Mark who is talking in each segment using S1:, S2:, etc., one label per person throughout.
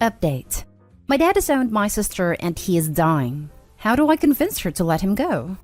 S1: Update. My dad disowned my sister and he is dying. How do I convince her to let him go?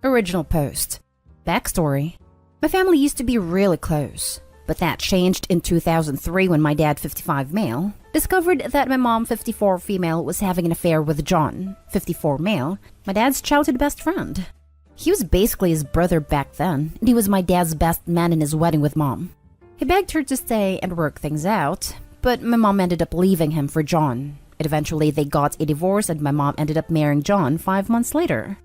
S1: Original post. Backstory. My family used to be really close, but that changed in 2003 when my dad, 55 male, discovered that my mom, 54 female, was having an affair with John, 54 male, my dad's childhood best friend. He was basically his brother back then, and he was my dad's best man in his wedding with mom. He begged her to stay and work things out, but my mom ended up leaving him for John. And eventually they got a divorce and my mom ended up marrying John 5 months later.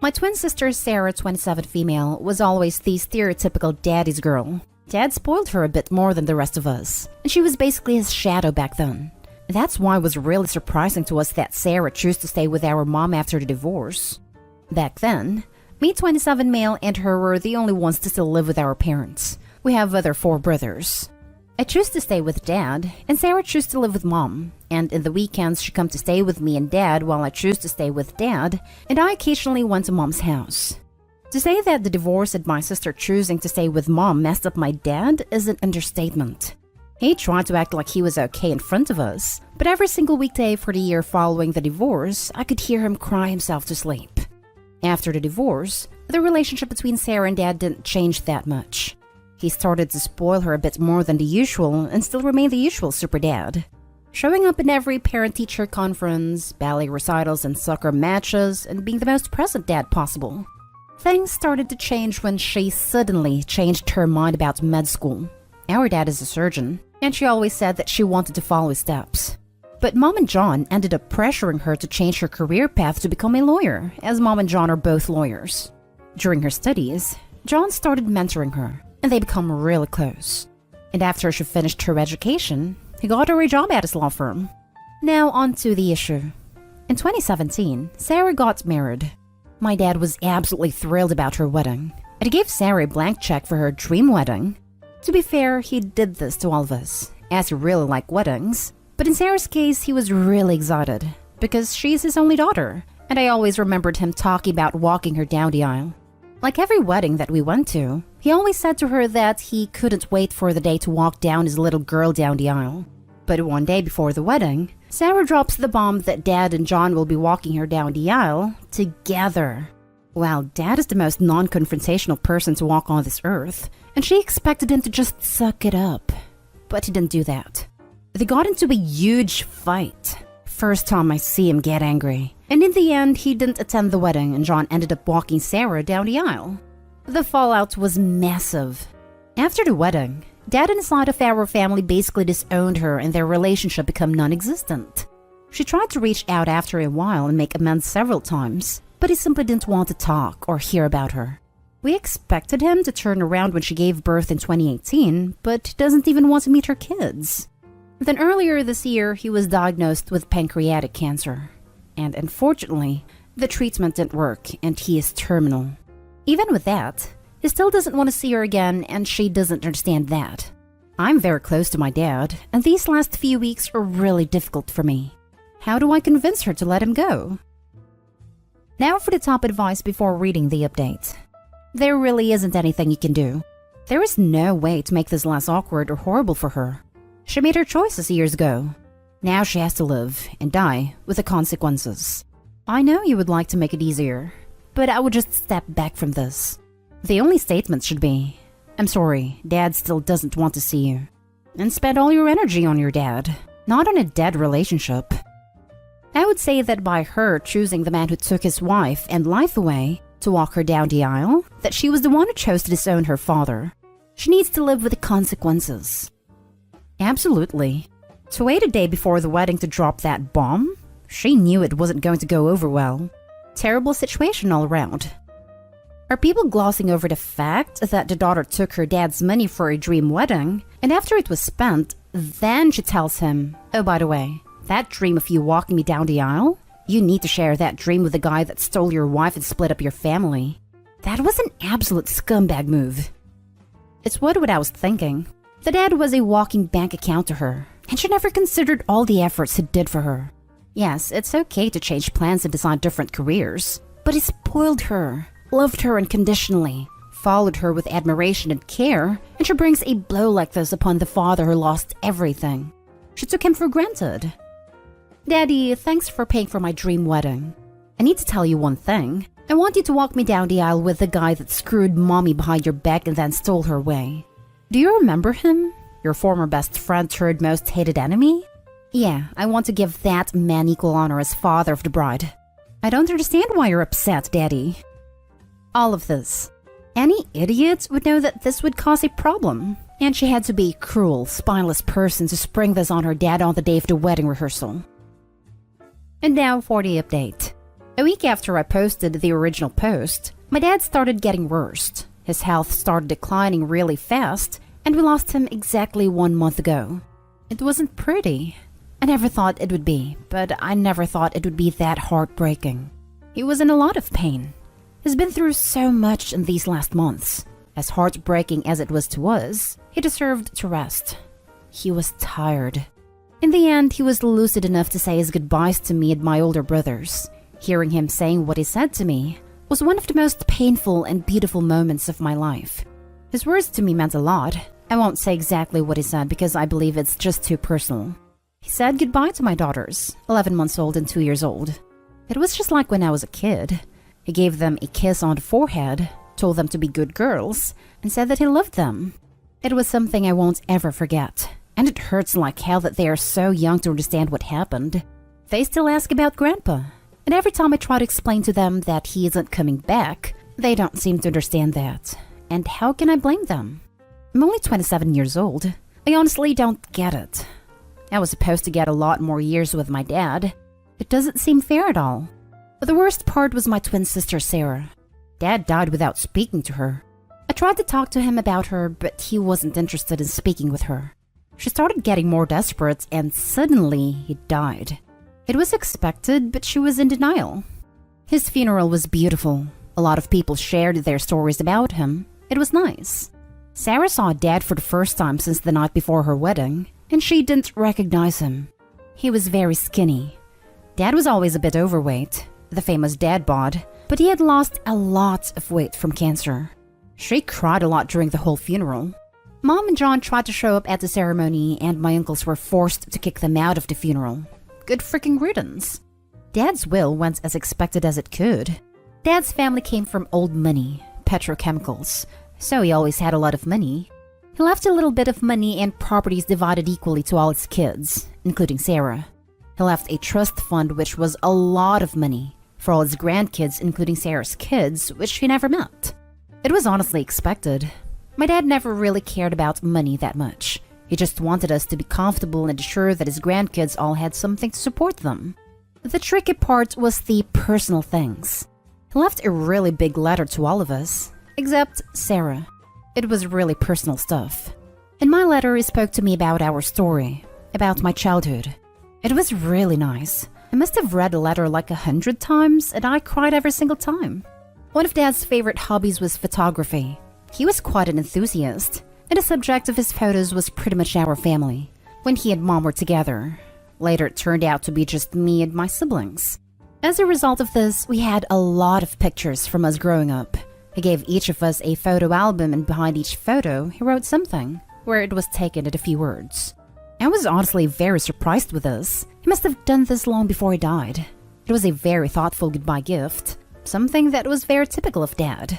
S1: My twin sister Sarah, 27 female, was always the stereotypical daddy's girl. Dad spoiled her a bit more than the rest of us, and she was basically his shadow back then. That's why it was really surprising to us that Sarah chose to stay with our mom after the divorce. Back then, me, 27 male, and her were the only ones to still live with our parents. We have other 4 brothers. I chose to stay with Dad, and Sarah chose to live with Mom, and in the weekends she come to stay with me and Dad while I choose to stay with Dad, and I occasionally went to Mom's house. To say that the divorce and my sister choosing to stay with Mom messed up my dad is an understatement. He tried to act like he was okay in front of us, but every single weekday for the year following the divorce, I could hear him cry himself to sleep. After the divorce, the relationship between Sarah and Dad didn't change that much. He started to spoil her a bit more than the usual and still remained the usual super dad. Showing up in every parent-teacher conference, ballet recitals and soccer matches, and being the most present dad possible. Things started to change when she suddenly changed her mind about med school. Our dad is a surgeon, and she always said that she wanted to follow his steps. But Mom and John ended up pressuring her to change her career path to become a lawyer, as Mom and John are both lawyers. During her studies, John started mentoring her, and they become really close. And after she finished her education, he got her a job at his law firm. Now on to the issue. In 2017, Sarah got married. My dad was absolutely thrilled about her wedding, and he gave Sarah a blank check for her dream wedding. To be fair, he did this to all of us, as he really liked weddings. But in Sarah's case, he was really excited, because she's his only daughter, and I always remembered him talking about walking her down the aisle. Like every wedding that we went to, he always said to her that he couldn't wait for the day to walk down his little girl down the aisle. But one day before the wedding, Sarah drops the bomb that Dad and John will be walking her down the aisle together. Well, Dad is the most non-confrontational person to walk on this earth, and she expected him to just suck it up. But he didn't do that. They got into a huge fight. First time I see him get angry. And in the end, he didn't attend the wedding and John ended up walking Sarah down the aisle. The fallout was massive. After the wedding, Dad and the side of our family basically disowned her and their relationship became non-existent. She tried to reach out after a while and make amends several times, but he simply didn't want to talk or hear about her. We expected him to turn around when she gave birth in 2018, but doesn't even want to meet her kids. Then earlier this year, he was diagnosed with pancreatic cancer. And unfortunately, the treatment didn't work and he is terminal. Even with that, he still doesn't want to see her again and she doesn't understand that. I'm very close to my dad, and these last few weeks are really difficult for me. How do I convince her to let him go? Now for the top advice before reading the update. There really isn't anything you can do. There is no way to make this less awkward or horrible for her. She made her choices years ago. Now she has to live and die with the consequences. I know you would like to make it easier, but I would just step back from this. The only statement should be, I'm sorry, Dad still doesn't want to see you. And spend all your energy on your dad, not on a dead relationship. I would say that by her choosing the man who took his wife and life away to walk her down the aisle, that she was the one who chose to disown her father. She needs to live with the consequences. Absolutely. To wait a day before the wedding to drop that bomb? She knew it wasn't going to go over well. Terrible situation all around. Are people glossing over the fact that the daughter took her dad's money for a dream wedding, and after it was spent, then she tells him, oh, by the way, that dream of you walking me down the aisle? You need to share that dream with the guy that stole your wife and split up your family. That was an absolute scumbag move. It's what I was thinking. The dad was a walking bank account to her, and she never considered all the efforts he did for her. Yes, it's okay to change plans and decide different careers, but he spoiled her, loved her unconditionally, followed her with admiration and care, and she brings a blow like this upon the father who lost everything. She took him for granted. Daddy, thanks for paying for my dream wedding. I need to tell you one thing. I want you to walk me down the aisle with the guy that screwed mommy behind your back and then stole her away. Do you remember him? Your former best friend turned most hated enemy? Yeah, I want to give that man equal honor as father of the bride. I don't understand why you're upset, Daddy. All of this. Any idiot would know that this would cause a problem. And she had to be a cruel, spineless person to spring this on her dad on the day of the wedding rehearsal. And now for the update. A week after I posted the original post, my dad started getting worse. His health started declining really fast, and we lost him exactly 1 month ago. It wasn't pretty. I never thought it would be, but I never thought it would be that heartbreaking. He was in a lot of pain. He's been through so much in these last months. As heartbreaking as it was to us, he deserved to rest. He was tired. In the end, he was lucid enough to say his goodbyes to me and my older brothers. Hearing him saying what he said to me was one of the most painful and beautiful moments of my life. His words to me meant a lot. I won't say exactly what he said because I believe it's just too personal. He said goodbye to my daughters, 11 months old and 2 years old. It was just like when I was a kid. He gave them a kiss on the forehead, told them to be good girls, and said that he loved them. It was something I won't ever forget, and it hurts like hell that they are so young to understand what happened. They still ask about Grandpa, and every time I try to explain to them that he isn't coming back, they don't seem to understand that. And how can I blame them? I'm only 27 years old. I honestly don't get it. I was supposed to get a lot more years with my dad. It doesn't seem fair at all. But the worst part was my twin sister, Sarah. Dad died without speaking to her. I tried to talk to him about her, but he wasn't interested in speaking with her. She started getting more desperate, and suddenly he died. It was expected, but she was in denial. His funeral was beautiful. A lot of people shared their stories about him. It was nice. Sarah saw Dad for the first time since the night before her wedding, and she didn't recognize him. He was very skinny. Dad was always a bit overweight, the famous dad bod, but he had lost a lot of weight from cancer. She cried a lot during the whole funeral. Mom and John tried to show up at the ceremony, and my uncles were forced to kick them out of the funeral. Good freaking riddance. Dad's will went as expected as it could. Dad's family came from old money, petrochemicals, so he always had a lot of money. He left a little bit of money and properties divided equally to all his kids, including Sarah. He left a trust fund which was a lot of money for all his grandkids, including Sarah's kids, which he never met. It was honestly expected. My dad never really cared about money that much. He just wanted us to be comfortable and ensure that his grandkids all had something to support them. The tricky part was the personal things. He left a really big letter to all of us, except Sarah. It was really personal stuff. In my letter, he spoke to me about our story, about my childhood. It was really nice. I must have read the letter like 100 times, and I cried every single time. One of Dad's favorite hobbies was photography. He was quite an enthusiast, and the subject of his photos was pretty much our family, when he and Mom were together. Later, it turned out to be just me and my siblings. As a result of this, we had a lot of pictures from us growing up. He gave each of us a photo album, and behind each photo, he wrote something, where it was taken in a few words. I was honestly very surprised with this. He must have done this long before he died. It was a very thoughtful goodbye gift, something that was very typical of Dad.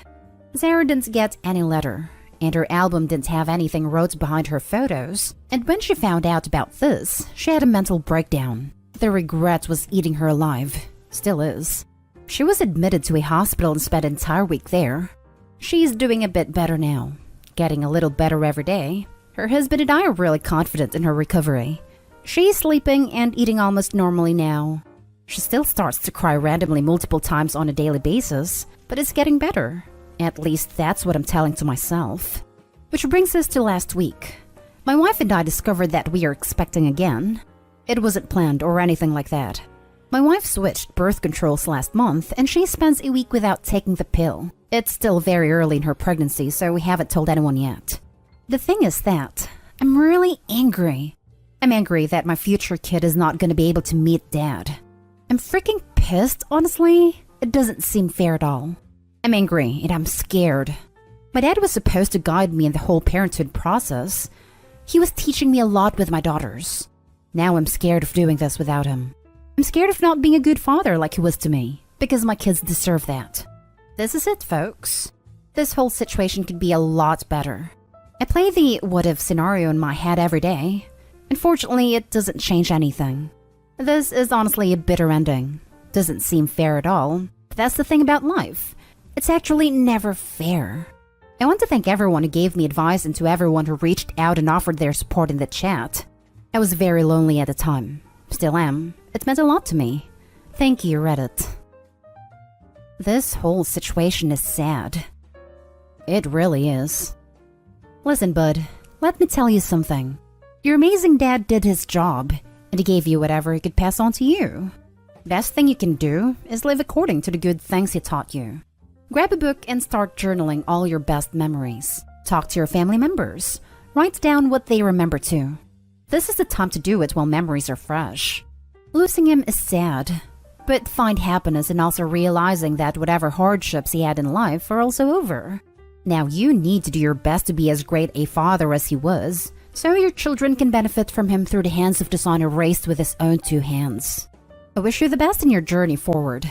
S1: Sarah didn't get any letter, and her album didn't have anything wrote behind her photos, and when she found out about this, she had a mental breakdown. The regret was eating her alive. Still is. She was admitted to a hospital and spent an entire week there. She's doing a bit better now, getting a little better every day. Her husband and I are really confident in her recovery. She's sleeping and eating almost normally now. She still starts to cry randomly multiple times on a daily basis, but it's getting better. At least that's what I'm telling to myself. Which brings us to last week. My wife and I discovered that we are expecting again. It wasn't planned or anything like that. My wife switched birth controls last month, and she spends a week without taking the pill. It's still very early in her pregnancy, so we haven't told anyone yet. The thing is that I'm really angry. I'm angry that my future kid is not going to be able to meet Dad. I'm freaking pissed, honestly. It doesn't seem fair at all. I'm angry and I'm scared. My dad was supposed to guide me in the whole parenthood process. He was teaching me a lot with my daughters. Now I'm scared of doing this without him. I'm scared of not being a good father like he was to me, because my kids deserve that. This is it, folks. This whole situation could be a lot better. I play the what-if scenario in my head every day. Unfortunately, it doesn't change anything. This is honestly a bitter ending. Doesn't seem fair at all. But that's the thing about life. It's actually never fair. I want to thank everyone who gave me advice and to everyone who reached out and offered their support in the chat. I was very lonely at the time. Still am. It meant a lot to me. Thank you, Reddit. This whole situation is sad. It really is. Listen, bud, let me tell you something. Your amazing dad did his job, and he gave you whatever he could pass on to you. Best thing you can do is live according to the good things he taught you. Grab a book and start journaling all your best memories. Talk to your family members. Write down what they remember too. This is the time to do it while memories are fresh. Losing him is sad, but find happiness in also realizing that whatever hardships he had in life are also over. Now you need to do your best to be as great a father as he was, so your children can benefit from him through the hands of the son who raised with his own 2 hands. I wish you the best in your journey forward.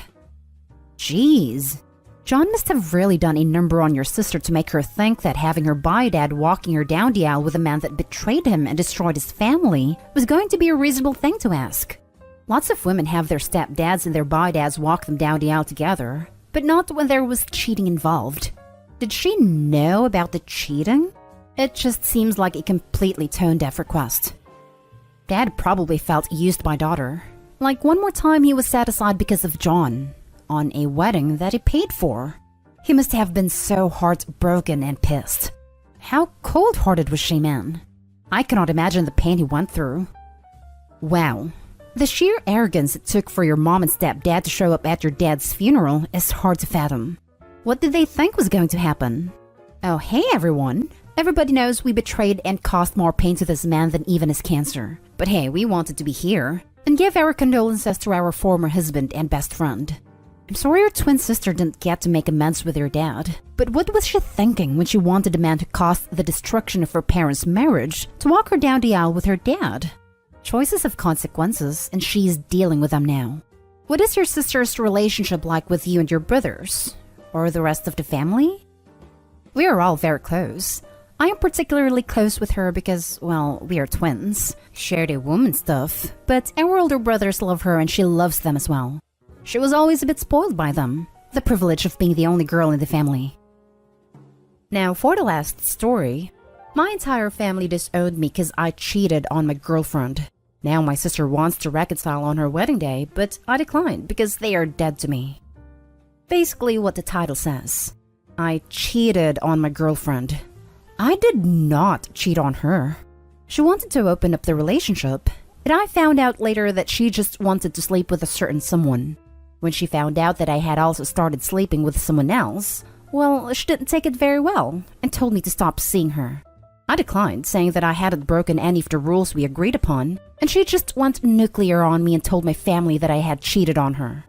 S1: Jeez. John must have really done a number on your sister to make her think that having her bi-dad walking her down the aisle with a man that betrayed him and destroyed his family was going to be a reasonable thing to ask. Lots of women have their stepdads and their bi-dads walk them down the aisle together, but not when there was cheating involved. Did she know about the cheating? It just seems like a completely tone-deaf request. Dad probably felt used by daughter. Like one more time he was satisfied because of John. On a wedding that he paid for. He must have been so heartbroken and pissed. How cold-hearted was she, man? I cannot imagine the pain he went through. Wow. The sheer arrogance it took for your mom and stepdad to show up at your dad's funeral is hard to fathom. What did they think was going to happen? Oh, hey everyone. Everybody knows we betrayed and caused more pain to this man than even his cancer. But hey, we wanted to be here and give our condolences to our former husband and best friend. I'm sorry your twin sister didn't get to make amends with your dad, but what was she thinking when she wanted the man who caused the destruction of her parents' marriage to walk her down the aisle with her dad? Choices have consequences, and she's dealing with them now. What is your sister's relationship like with you and your brothers? Or the rest of the family? We are all very close. I am particularly close with her because, well, we are twins. Share the woman stuff, but our older brothers love her and she loves them as well. She was always a bit spoiled by them, the privilege of being the only girl in the family. Now, for the last story, my entire family disowned me because I cheated on my girlfriend. Now my sister wants to reconcile on her wedding day, but I declined because they are dead to me. Basically what the title says. I cheated on my girlfriend. I did not cheat on her. She wanted to open up the relationship, but I found out later that she just wanted to sleep with a certain someone. When she found out that I had also started sleeping with someone else, well, she didn't take it very well and told me to stop seeing her. I declined, saying that I hadn't broken any of the rules we agreed upon, and she just went nuclear on me and told my family that I had cheated on her.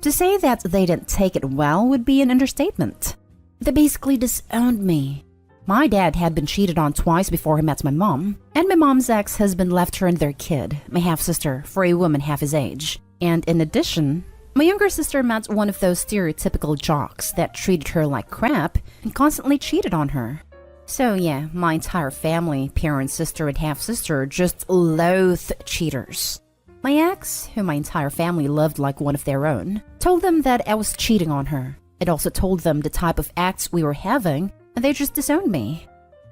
S1: To say that they didn't take it well would be an understatement. They basically disowned me. My dad had been cheated on twice before he met my mom, and my mom's ex-husband left her and their kid, my half-sister, for a woman half his age. And in addition, my younger sister met one of those stereotypical jocks that treated her like crap and constantly cheated on her. So yeah, my entire family, parent, sister, and half-sister just loathed cheaters. My ex, who my entire family loved like one of their own, told them that I was cheating on her. It also told them the type of acts we were having, and they just disowned me.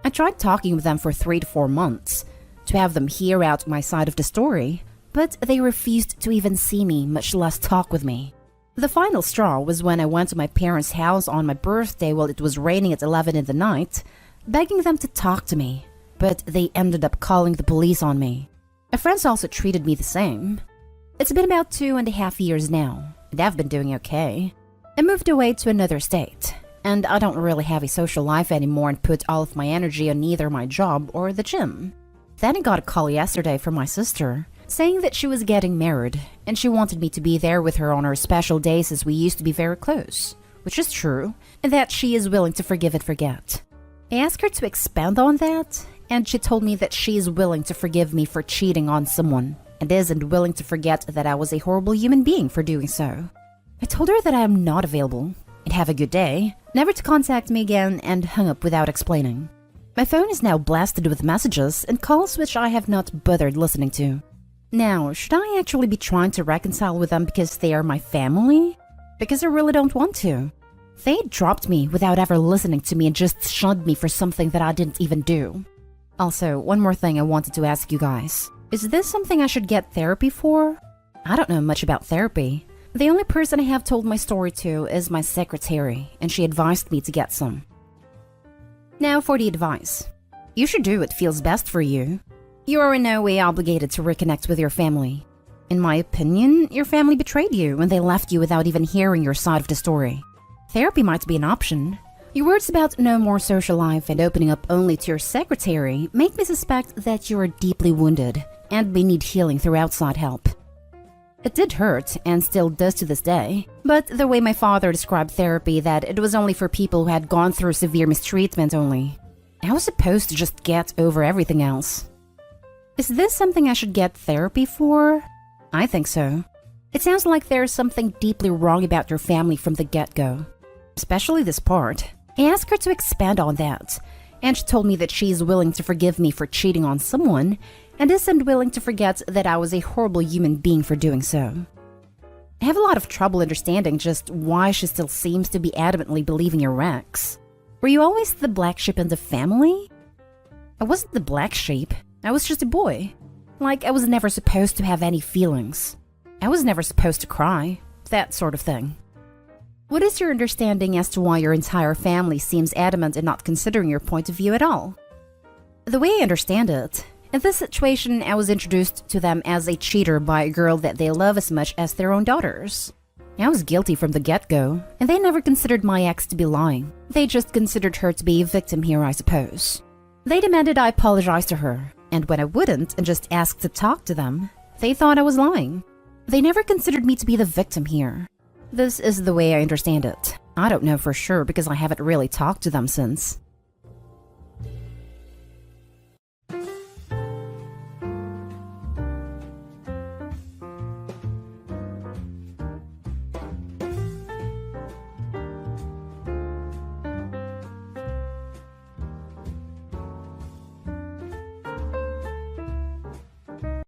S1: I tried talking with them for 3 to 4 months to have them hear out my side of the story, but they refused to even see me, much less talk with me. The final straw was when I went to my parents' house on my birthday while it was raining at 11 in the night, begging them to talk to me, but they ended up calling the police on me. My friends also treated me the same. It's been about 2.5 years now, and I've been doing okay. I moved away to another state, and I don't really have a social life anymore and put all of my energy on either my job or the gym. Then I got a call yesterday from my sister, saying that she was getting married, and she wanted me to be there with her on her special days as we used to be very close, which is true, and that she is willing to forgive and forget. I asked her to expand on that, and she told me that she is willing to forgive me for cheating on someone, and isn't willing to forget that I was a horrible human being for doing so. I told her that I am not available, and have a good day, never to contact me again, and hung up without explaining. My phone is now blasted with messages and calls which I have not bothered listening to. Now, should I actually be trying to reconcile with them because they are my family? Because I really don't want to. They dropped me without ever listening to me and just shunned me for something that I didn't even do. Also, one more thing I wanted to ask you guys. Is this something I should get therapy for? I don't know much about therapy. The only person I have told my story to is my secretary, and she advised me to get some. Now for the advice. You should do what feels best for you. You are in no way obligated to reconnect with your family. In my opinion, your family betrayed you when they left you without even hearing your side of the story. Therapy might be an option. Your words about no more social life and opening up only to your secretary make me suspect that you are deeply wounded and may need healing through outside help. It did hurt, and still does to this day, but the way my father described therapy, that it was only for people who had gone through severe mistreatment only. I was supposed to just get over everything else. Is this something I should get therapy for? I think so. It sounds like there's something deeply wrong about your family from the get-go. Especially this part. I asked her to expand on that, and she told me that she is willing to forgive me for cheating on someone, and isn't willing to forget that I was a horrible human being for doing so. I have a lot of trouble understanding just why she still seems to be adamantly believing your ex. Were you always the black sheep in the family? I wasn't the black sheep. I was just a boy. Like, I was never supposed to have any feelings. I was never supposed to cry. That sort of thing. What is your understanding as to why your entire family seems adamant in not considering your point of view at all? The way I understand it, in this situation, I was introduced to them as a cheater by a girl that they love as much as their own daughters. I was guilty from the get-go, and they never considered my ex to be lying. They just considered her to be a victim here, I suppose. They demanded I apologize to her, and when I wouldn't and just asked to talk to them, they thought I was lying. They never considered me to be the victim here. This is the way I understand it. I don't know for sure because I haven't really talked to them since.